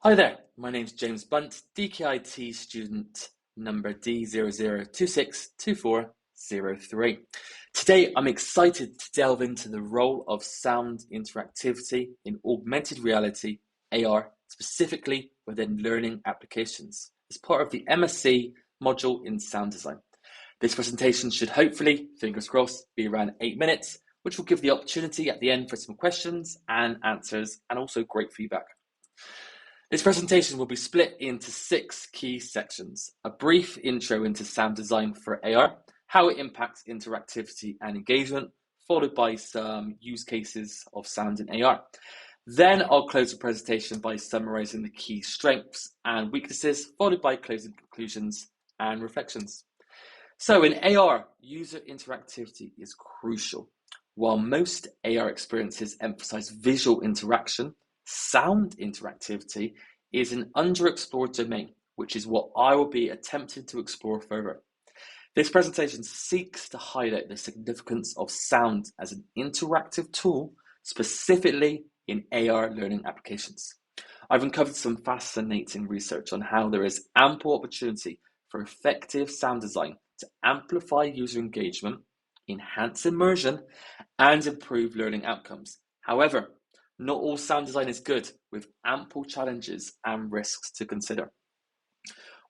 Hi there, my name's James Bunt, DKIT student number D00262403. Today I'm excited to delve into the role of sound interactivity in augmented reality, AR, specifically within learning applications, as part of the MSc module in sound design. This presentation should hopefully, fingers crossed, be around 8 minutes, which will give the opportunity at the end for some questions and answers and also great feedback. This presentation will be split into 6 key sections: a brief intro into sound design for AR, how it impacts interactivity and engagement, followed by some use cases of sound in AR. Then I'll close the presentation by summarizing the key strengths and weaknesses, followed by closing conclusions and reflections. So in AR, user interactivity is crucial. While most AR experiences emphasize visual interaction, sound interactivity is an underexplored domain, which is what I will be attempting to explore further. This presentation seeks to highlight the significance of sound as an interactive tool, specifically in AR learning applications. I've uncovered some fascinating research on how there is ample opportunity for effective sound design to amplify user engagement, enhance immersion, and improve learning outcomes. However, not all sound design is good, with ample challenges and risks to consider.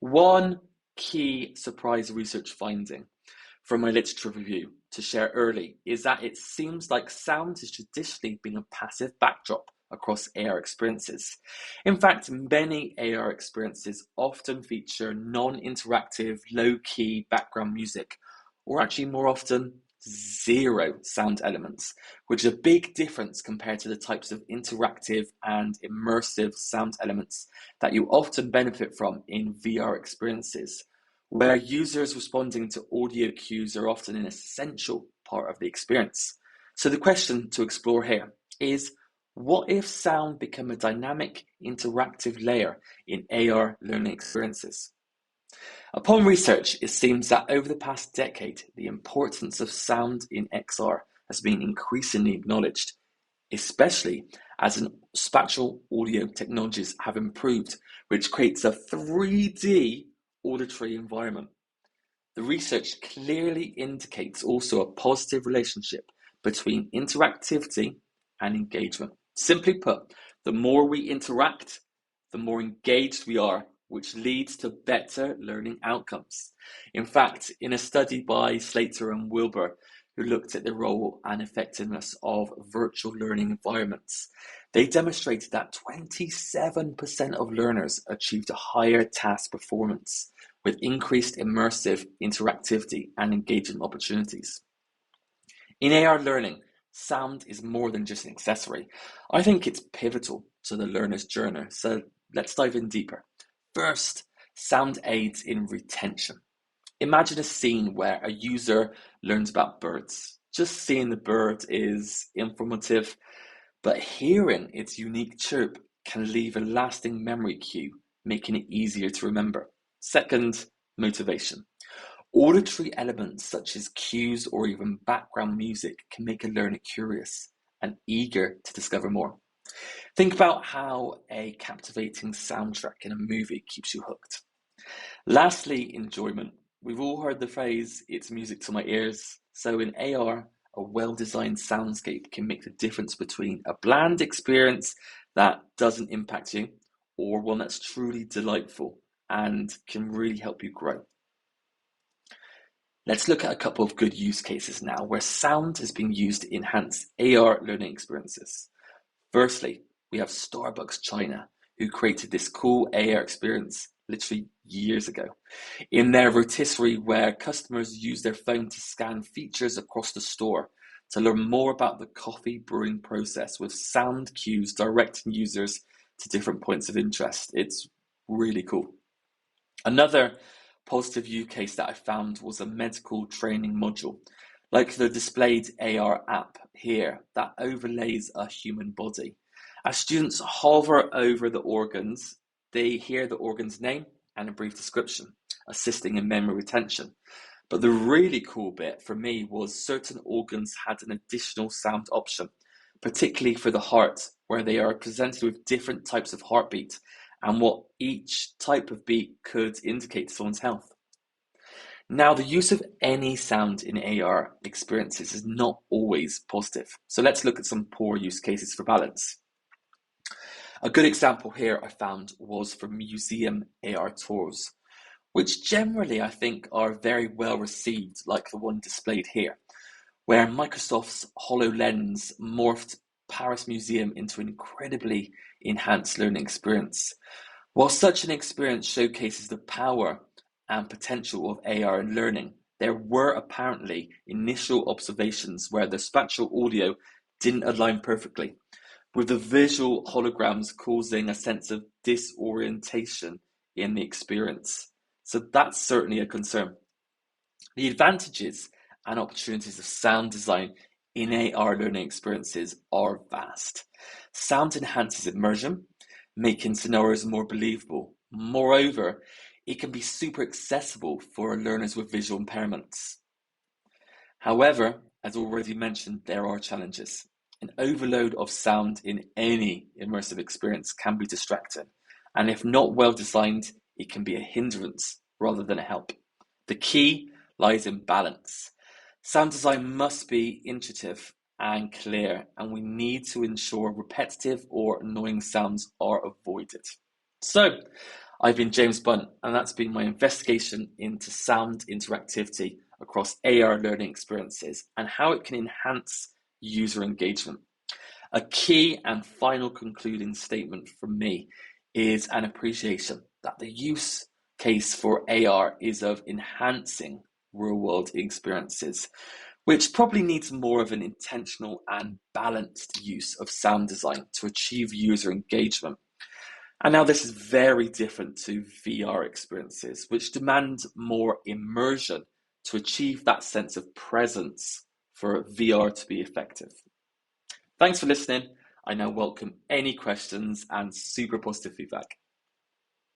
One key surprise research finding from my literature review to share early is that it seems like sound has traditionally been a passive backdrop across AR experiences. In fact, many AR experiences often feature non-interactive, low-key background music, or actually more often, zero sound elements, which is a big difference compared to the types of interactive and immersive sound elements that you often benefit from in VR experiences, where users responding to audio cues are often an essential part of the experience. So the question to explore here is, what if sound become a dynamic, interactive layer in AR learning experiences? Upon research, it seems that over the past decade, the importance of sound in XR has been increasingly acknowledged, especially as spatial audio technologies have improved, which creates a 3D auditory environment. The research clearly indicates also a positive relationship between interactivity and engagement. Simply put, the more we interact, the more engaged we are, which leads to better learning outcomes. In fact, in a study by Slater and Wilbur, who looked at the role and effectiveness of virtual learning environments, they demonstrated that 27% of learners achieved a higher task performance with increased immersive interactivity and engagement opportunities. In AR learning, sound is more than just an accessory. I think it's pivotal to the learner's journey. So let's dive in deeper. First, sound aids in retention. Imagine a scene where a user learns about birds. Just seeing the bird is informative, but hearing its unique chirp can leave a lasting memory cue, making it easier to remember. Second, motivation. Auditory elements such as cues or even background music can make a learner curious and eager to discover more. Think about how a captivating soundtrack in a movie keeps you hooked. Lastly, enjoyment. We've all heard the phrase, "it's music to my ears." So in AR, a well-designed soundscape can make the difference between a bland experience that doesn't impact you or one that's truly delightful and can really help you grow. Let's look at a couple of good use cases now where sound has been used to enhance AR learning experiences. Firstly, we have Starbucks China, who created this cool AR experience literally years ago. In their rotisserie, where customers use their phone to scan features across the store to learn more about the coffee brewing process with sound cues directing users to different points of interest. It's really cool. Another positive use case that I found was a medical training module, like the displayed AR app here that overlays a human body. As students hover over the organs, they hear the organ's name and a brief description, assisting in memory retention. But the really cool bit for me was certain organs had an additional sound option, particularly for the heart, where they are presented with different types of heartbeat and what each type of beat could indicate to someone's health. Now, the use of any sound in AR experiences is not always positive. So let's look at some poor use cases for balance. A good example here I found was for museum AR tours, which generally I think are very well received, like the one displayed here, where Microsoft's HoloLens morphed Paris Museum into an incredibly enhanced learning experience. While such an experience showcases the power and potential of AR in learning, there were apparently initial observations where the spatial audio didn't align perfectly, with the visual holograms causing a sense of disorientation in the experience. So that's certainly a concern. The advantages and opportunities of sound design in AR learning experiences are vast. Sound enhances immersion, making scenarios more believable. Moreover, it can be super accessible for learners with visual impairments. However, as already mentioned, there are challenges. An overload of sound in any immersive experience can be distracting, and if not well designed, it can be a hindrance rather than a help. The key lies in balance. Sound design must be intuitive and clear, and we need to ensure repetitive or annoying sounds are avoided. So, I've been James Bunt, and that's been my investigation into sound interactivity across AR learning experiences and how it can enhance user engagement. A key and final concluding statement from me is an appreciation that the use case for AR is of enhancing real-world experiences, which probably needs more of an intentional and balanced use of sound design to achieve user engagement. And now this is very different to VR experiences, which demand more immersion to achieve that sense of presence for VR to be effective. Thanks for listening. I now welcome any questions and super positive feedback.